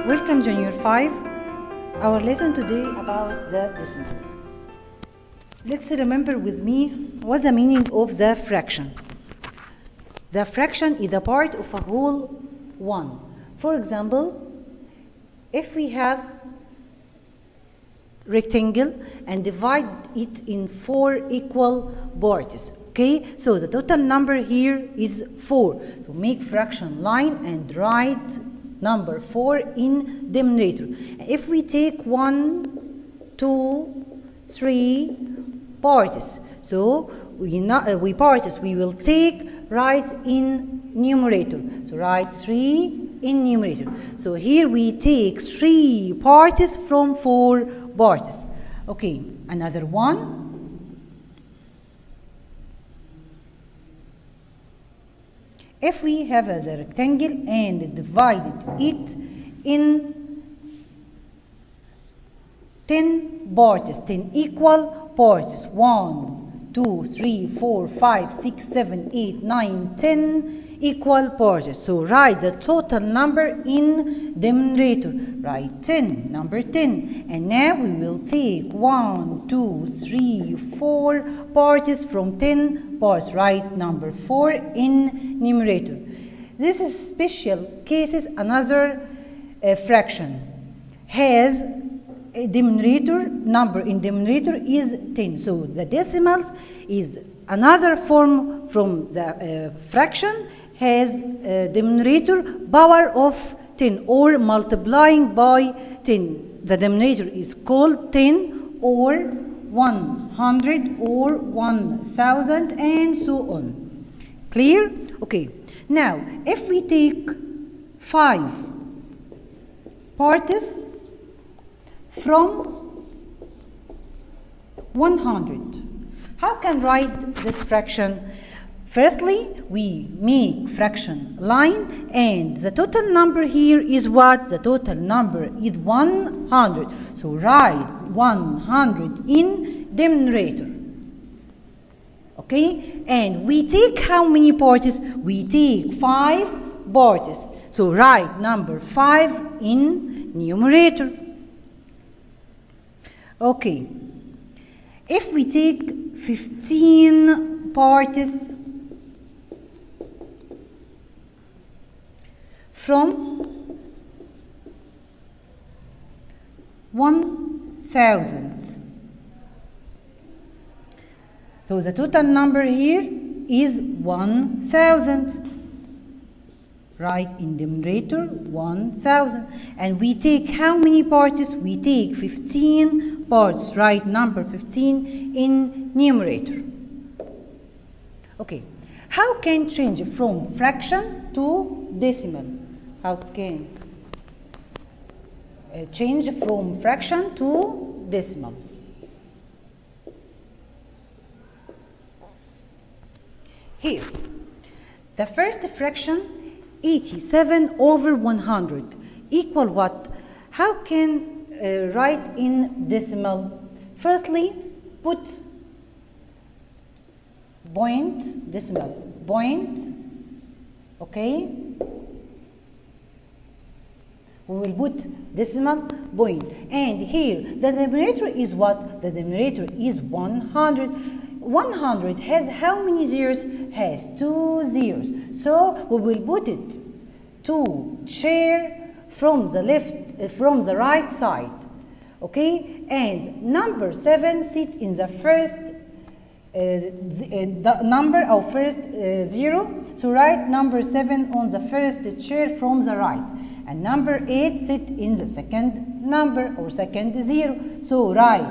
Welcome Junior 5. Our lesson today about the decimal. Let's remember with me what the meaning of the fraction. The fraction is a part of a whole one. For example, if we have rectangle and divide it in 4 equal parts. Okay, so the total number here is 4. So make fraction line and write number 4 in denominator. If we take 1, 2, 3 parts, so we will take right in numerator. So write 3 in numerator. So here we take 3 parts from 4 parts. Okay, another one. If we have a rectangle and divided it in 10 parts, 10 equal parts, 1, 2, 3, 4, 5, 6, 7, 8, 9, 10 equal parts. So write the total number in denominator. Write 10, number 10. And now we will take 1, 2, 3, 4 parts from 10 parts. Write number 4 in numerator. This is special cases. Another fraction has a denominator number in denominator is 10. So the decimals is another form from the fraction has a denominator power of 10 or multiplying by 10. The denominator is called 10 or 100 or 1000 and so on. Clear? Okay. Now, if we take 5 parts from 100, how can write this fraction? Firstly, we make fraction line and the total number here is what? The total number is 100. So write 100 in denominator. Okay? And we take how many parts? We take 5 parts. So write number 5 in numerator. Okay. If we take 15 parts from 1000. So the total number here is 1000. Write in denominator 1000. And we take how many parts? We take 15 parts. Write number 15 in numerator. Okay. How can change from fraction to decimal? How can change from fraction to decimal? Here, the first fraction 87 over 100 equal what? How can write in decimal? Firstly, put point, decimal, point, okay? We will put decimal point. And here, the denominator is what? The denominator is 100. 100 has how many zeros? Has 2 zeros. So we will put it 2 chair from the left, from the right side. Okay? And number 7 sit in the first the number of first 0. So write number 7 on the first chair from the right. And number 8 sit in the second number or second 0. So write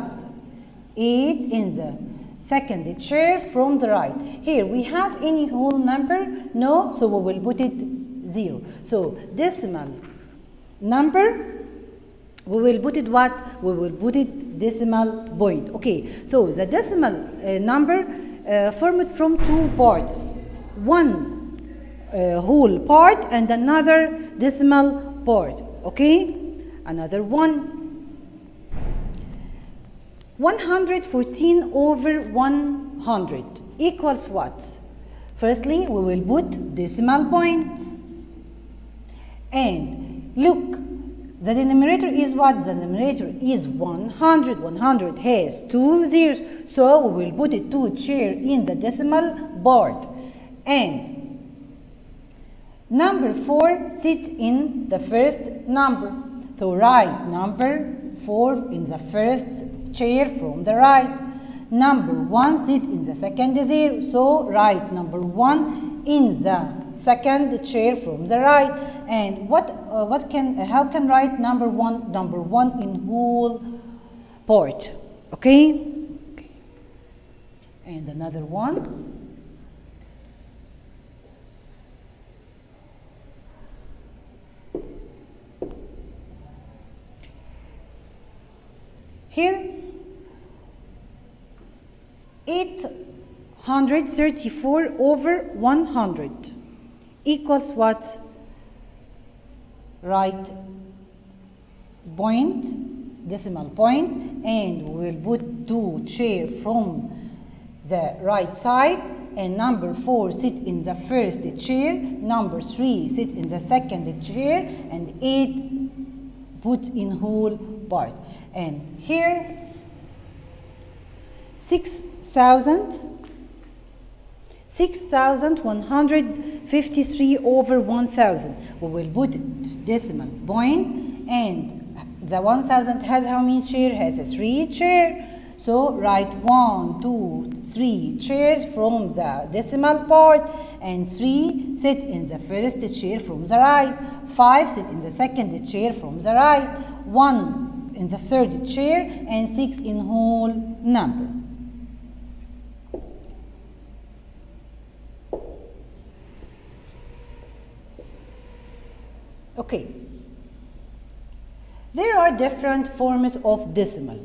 8 in the second chair from the right. Here we have any whole number? No, so we will put it 0. So decimal number, we will put it what? We will put it decimal point. Okay, so the decimal number formed from 2 parts. One whole part and another decimal part. Okay, another one. 114 over 100 equals what? Firstly, we will put decimal point. And look, The denominator is what? The denominator is 100. 100 has 2 zeros, so we will put it 2 chair in the decimal part. And number 4 sit in the first number. So write number 4 in the first chair from the right. Number 1 sit in the second zero, so write number 1 in the second chair from the right. And how can write number 1? Number 1 in whole part. Okay? And another one. Here 834 over 100 equals what? Write point, decimal point, and we will put 2 chair from the right side, and number 4 sit in the first chair, number 3 sit in the second chair, and 8 put in whole part. And here 6,153 over 1,000. We will put decimal point, and the 1,000 has how many chair? Has a 3 chair. So write 1, 2, 3 chairs from the decimal part, and 3 sit in the first chair from the right, 5 sit in the second chair from the right, 1 in the third chair, and 6 in whole number. Okay. There are different forms of decimal.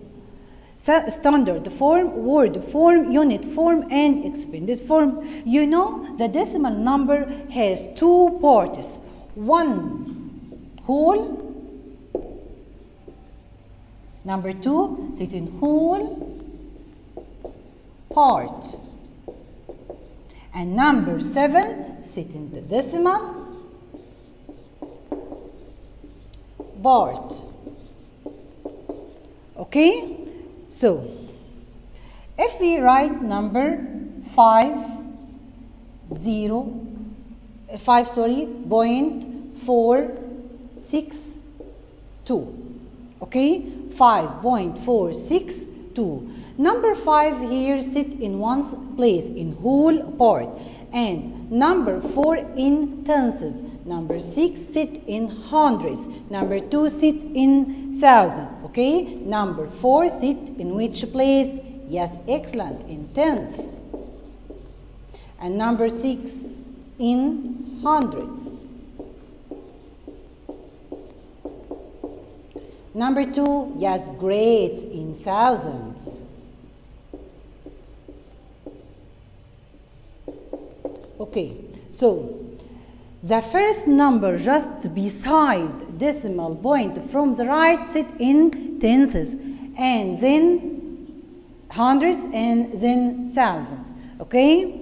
Standard form, word form, unit form, and expanded form. You know the decimal number has 2 parts. One whole, number 2 sit in whole part, and number 7 sit in the decimal part. Okay? So, if we write number 5.462, okay, 5.462. Number 5 here sit in one's place in whole part, and number 4 in tenths, number 6 sit in hundreds, number 2 sit in thousand. Okay, number 4 sit in which place? Yes, excellent, in tenths. And number 6 in hundreds. Number 2, yes, great, in thousands. Okay, so the first number just beside decimal point from the right sit in tenths, and then hundreds, and then thousands. Okay?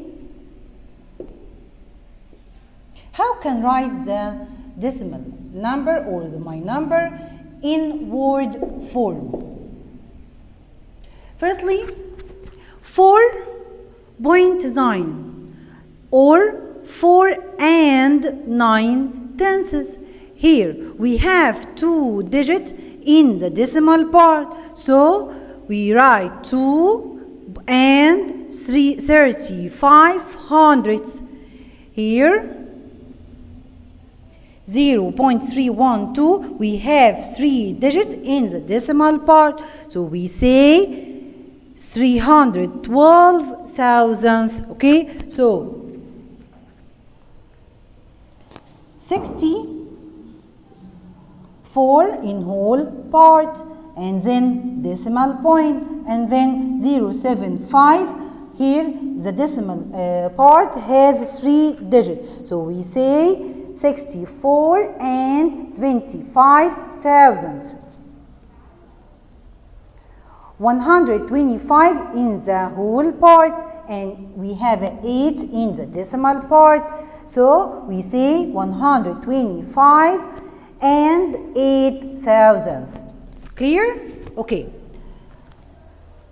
How can write the decimal number or my number in word form? Firstly, 4.9 or 4 and 9 tenths. Here we have 2 digits in the decimal part, so we write 2 and 35 hundredths. Here 0.312, we have 3 digits in the decimal part, so we say 312 thousandths. Okay, so 64 in whole part, and then decimal point, and then 0.75. Here the decimal part has 3 digits, so we say 64 and 25 thousandths. 125 in the whole part, and we have an 8 in the decimal part, so we say 125 and 8 thousandths. Clear? Okay.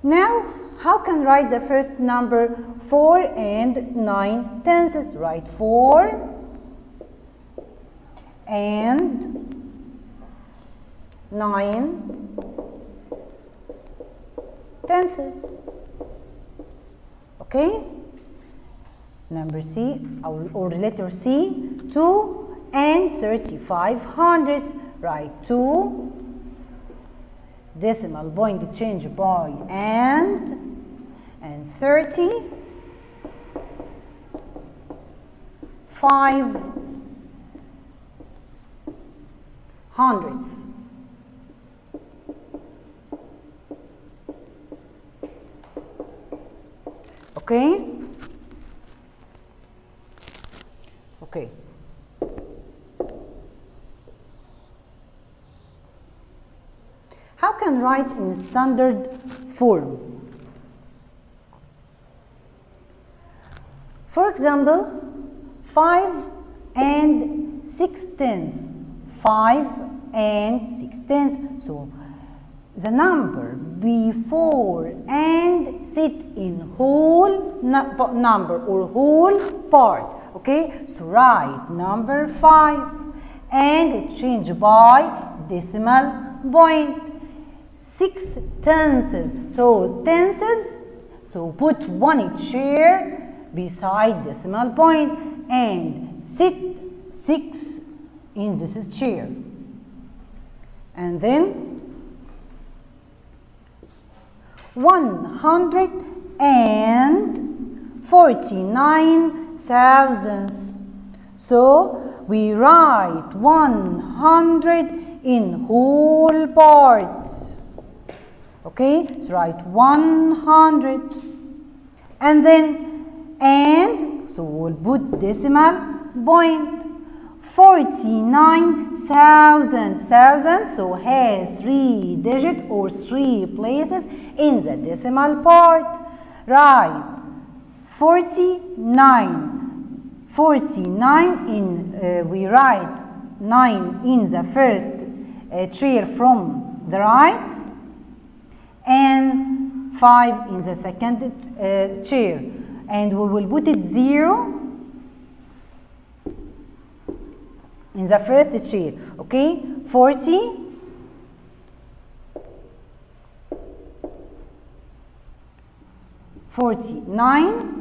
Now, how can write the first number 4 and 9 tenths? Write 4 and 9 tenths. Okay? Number C, or letter C, 2 and 35 hundredths. Write 2, decimal point change by and 30, 5 hundredths. Okay? Okay. How can write in standard form? For example, 5 and 6 tenths. 5 and 6 tenths. So the number before and sit in whole number or whole part. Okay, so write number 5 and change by decimal point. 6 tenths. So tenths. So put one chair beside decimal point and sit 6 in this chair. And then 149 thousandths. So we write 100 in whole parts. Okay, so write 100 and then so we'll put decimal point. 49 thousand, so has 3 digits or 3 places in the decimal part. Write 49 in we write 9 in the first chair from the right and 5 in the second chair, and we will put it 0 in the first chair. Okay, 49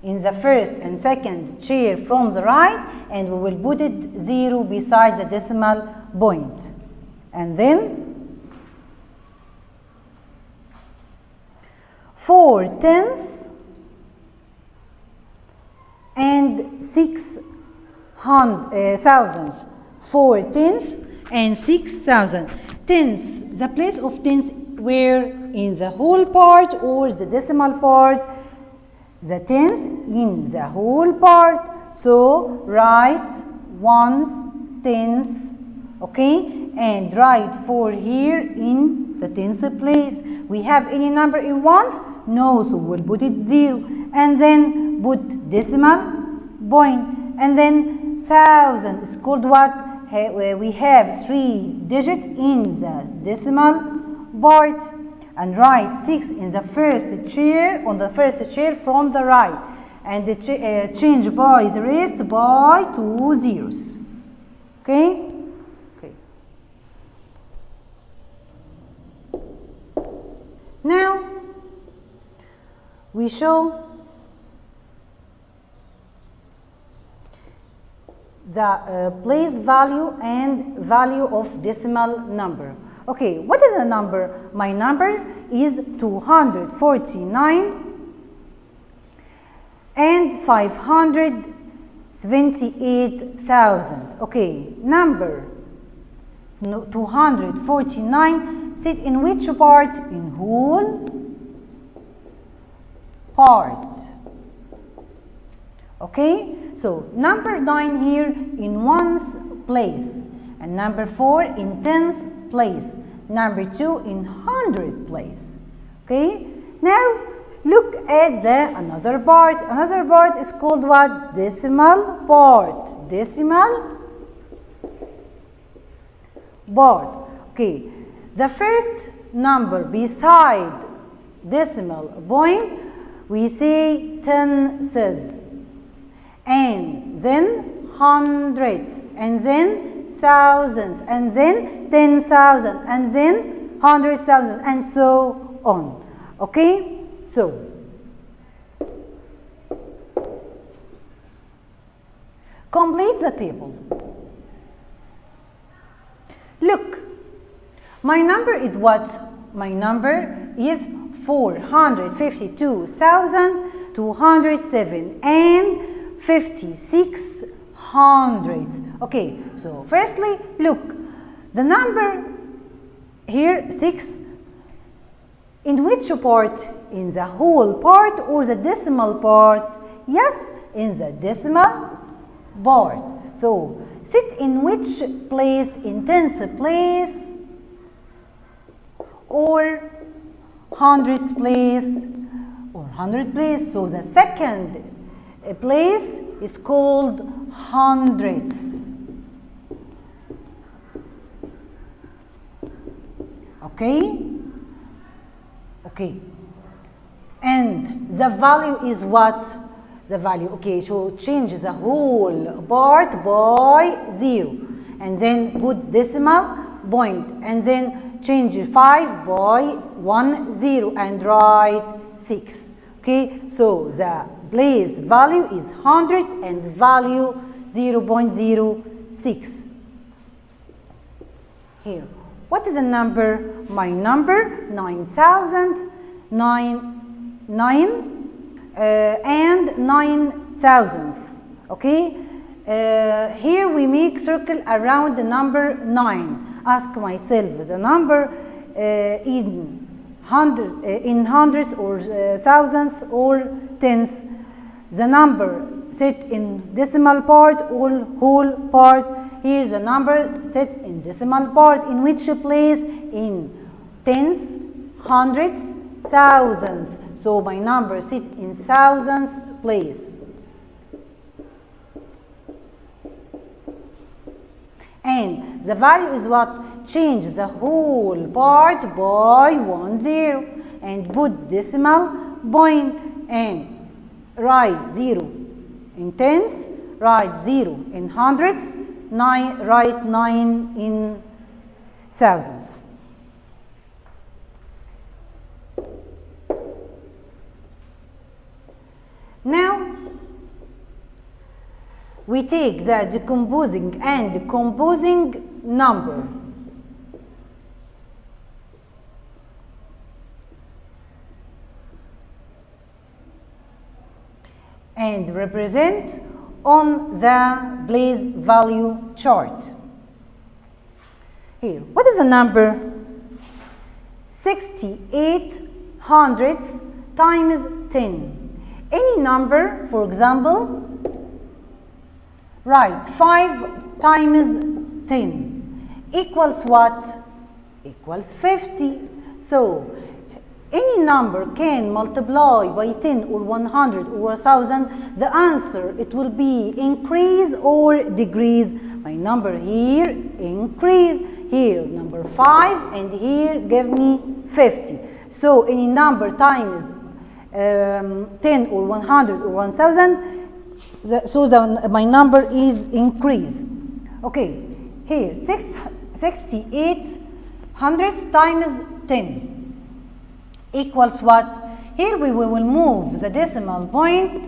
in the first and second chair from the right, and we will put it 0 beside the decimal point. And then 4 tenths and 6 thousandths. 4 tenths and 6 thousandths. Tenths, the place of tenths where in the whole part or the decimal part. The tenths in the whole part. So write 1 tenth, okay, and write 4 here in the tenth place. We have any number in ones? No, so we'll put it 0 and then put decimal point, and then thousand is called what? We have 3 digits in the decimal part, and write 6 in the first chair, on the first chair from the right, and the change by the rest by 2 zeros. Okay? Okay. Now we show the place value and value of decimal number. Okay, what is the number? My number is 249 and 578,000. Okay, number 249 sit in which part? In whole part. Okay, so number 9 here in ones place, and number 4 in tens place, number 2 in hundredth place. Okay, now look at the another part. Another part is called what? Decimal part. Decimal part. Okay, the first number beside decimal point, we say tenths, and then hundreds, and then thousands, and then 10,000, and then 100,000, and so on. Okay, so complete the table. Look, my number is what? My number is 452,207 and 56 hundredths. Okay, so firstly, look, the number here, 6, in which part? In the whole part or the decimal part? Yes, in the decimal part. So, sit in which place? In tens place or hundreds place or 100 place. So, the second place is called hundredths. Okay? Okay. And the value is what? The value, okay, so change the whole part by 0. And then put decimal point. And then change 5 by 1, 0. And write 6. Okay, so the place value is hundreds and value 0.06. Here. What is the number? My number 9,009 and 9 thousandths. Okay, here we make circle around the number 9. Ask myself the number in hundreds or thousands or tens. The number set in decimal part or whole part. Here the number set in decimal part. In which place? In tens, hundreds, thousands. So my number sits in thousands place. And the value is what? Change the whole part by 1, 0 and put decimal point and write 0 in tens, write 0 in hundreds, write 9 in thousands. Now, we take the decomposing and decomposing number. And represent on the place value chart. Here, what is the number? 68 hundredths times 10. Any number, for example, write 5 times 10 equals what? Equals 50. So, any number can multiply by 10 or 100 or 1000. The answer, it will be increase or decrease. My number here, increase. Here, number 5, and here, give me 50. So, any number times 10 or 100 or 1000, so my number is increase. Okay, here 68 hundredths times 10 equals what? Here we will move the decimal point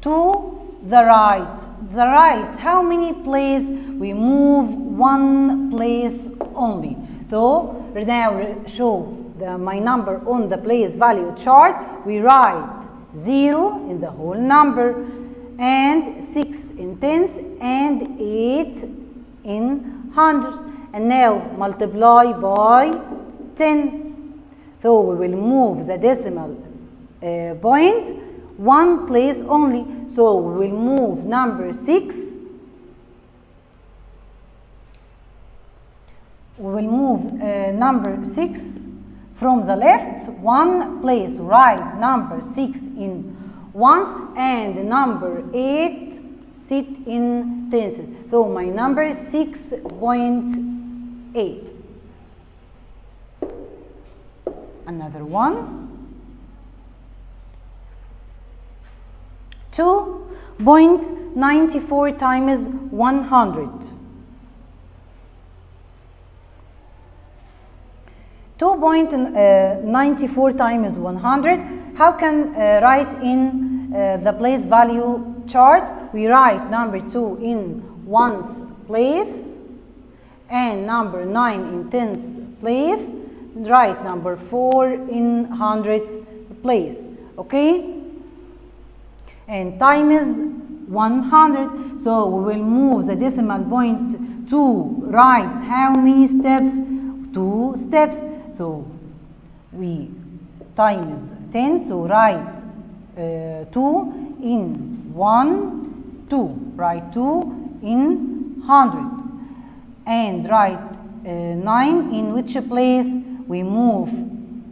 to the right. The right, how many places? We move 1 place only. So now show my number on the place value chart. We write 0 in the whole number and 6 in tens and 8 in hundreds. And now multiply by 10. So we will move the decimal point 1 place only. So we will move number 6. We will move number 6 from the left 1 place. Write number 6 in ones and number 8 sit in tens. So my number is 6.8. 8. Another one. 2.94 times 100. 2.94 times 100. How can write in the place value chart? We write number 2 in ones place and number 9 in tens place. Write number 4 in hundreds place. Okay? And time is 100. So we will move the decimal point to right how many steps? 2 steps. So we time is 10. So write 2 in 1, 2. Write 2 in 100. And write 9 in which place? We move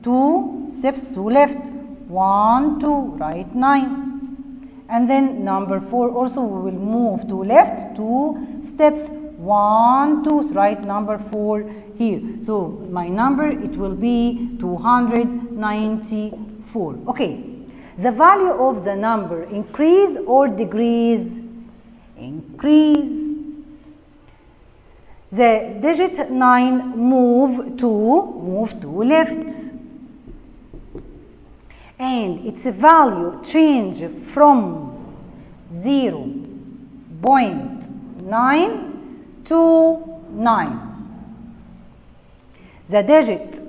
2 steps to left. 1, 2. Write 9. And then number 4 also we will move to left 2 steps. 1, 2. Write number 4 here. So my number, it will be 294. Okay. The value of the number increase or decrease? Increase. The digit 9 move to left. And its value change from 0.9 to 9. The digit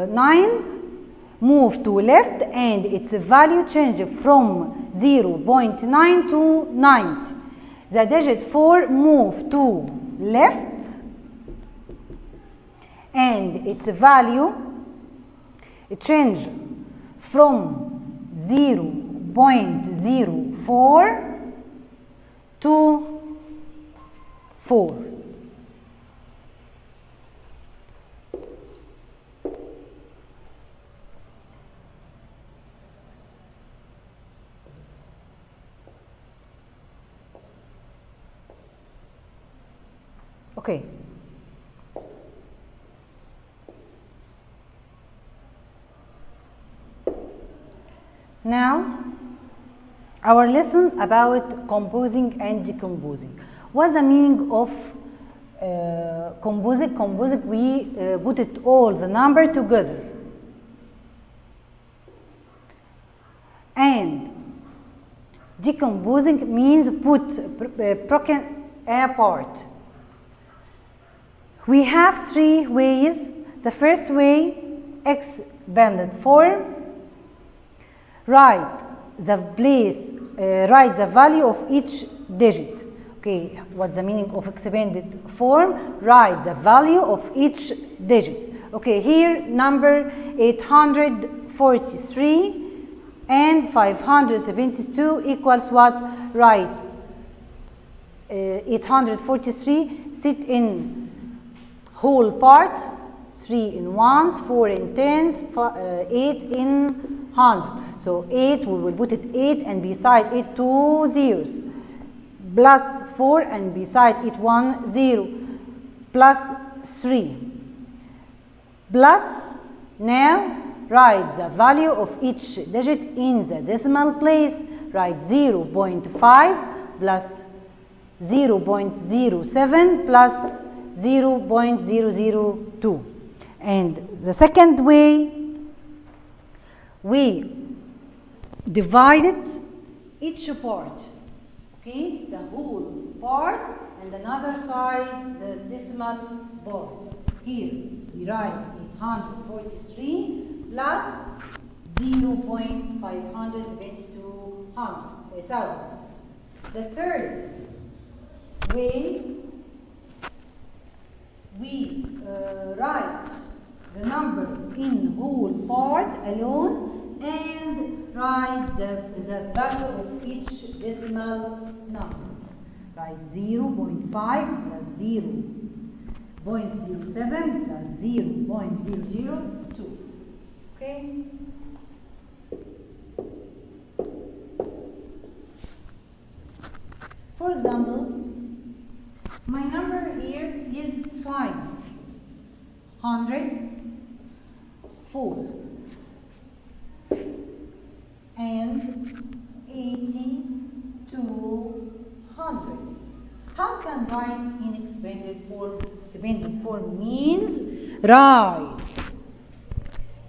9 move to left and its value change from 0.9 to 90. The digit 4 move to left and its value change from 0.04 to 4. Okay. Now, our lesson about composing and decomposing. What's the meaning of composing? Composing, we put it all the number together. And decomposing means put broken apart. We have 3 ways. The first way, expanded form. Write the value of each digit. Okay, what's the meaning of expanded form? Write the value of each digit. Okay, here number 843 and 572 equals what? Write 843 sit in whole part, 3 in ones, 4 in tens, 8 in 100. So 8, we will put it 8 and beside it 2 zeros. Plus 4 and beside it 1 0. Plus 3. Plus, now write the value of each digit in the decimal place. Write 0.5 plus 0.07 plus 0.002. And the second way, we divided each part, okay, the whole part, and another side the decimal part. Here we write 843 plus 0.572 thousandths. The third way, we write the number in whole part alone and write the value of each decimal number. Write 0.5 plus 0.07 plus 0.002. Okay? For example, my number here is 504 and 82 hundredths. How can write in expanded form? Expanded form means write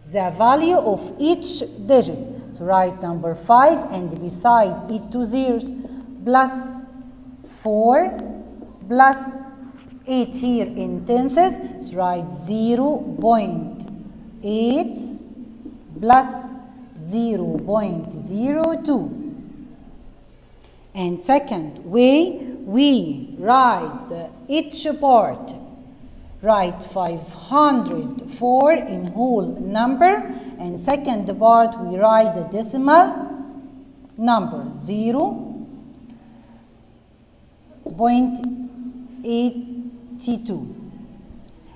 the value of each digit. So write number 5 and beside it 2 zeros plus 4 plus 8 here in tenths. So write 0.8 plus 0.02. And second way, we write each part. Write 504 in whole number, and second part we write the decimal number 0.82.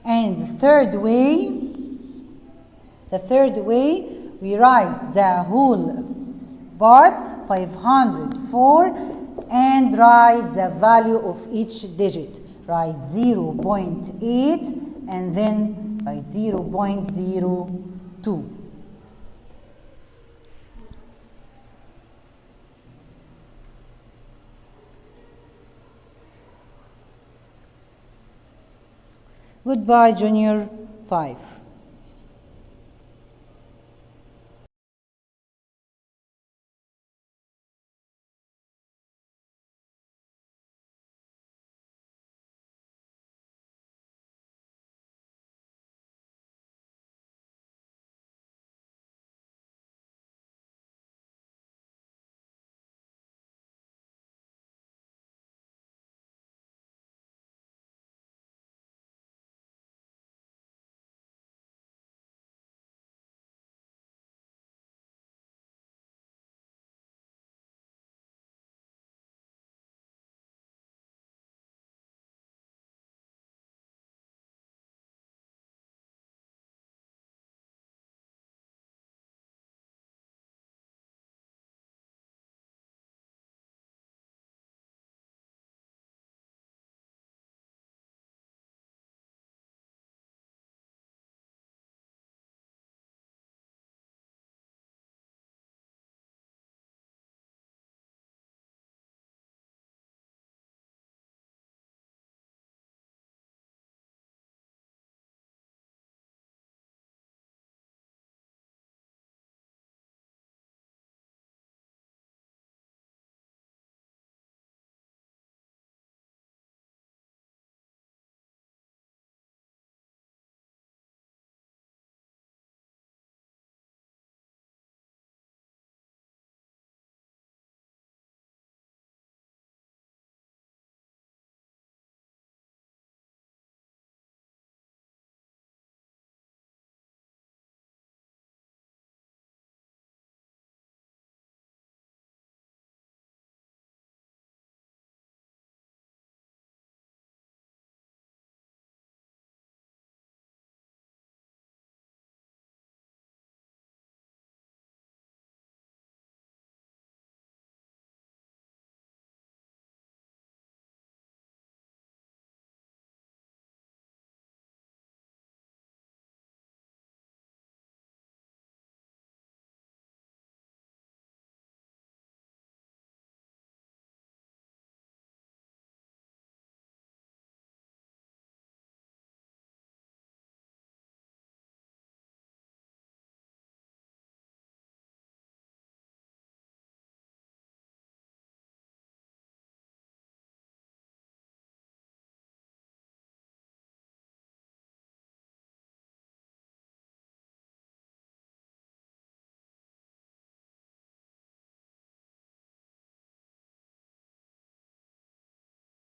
And the third way we write the whole part 504 and write the value of each digit. Write 0.8 and then write 0.02. Goodbye, Junior 5.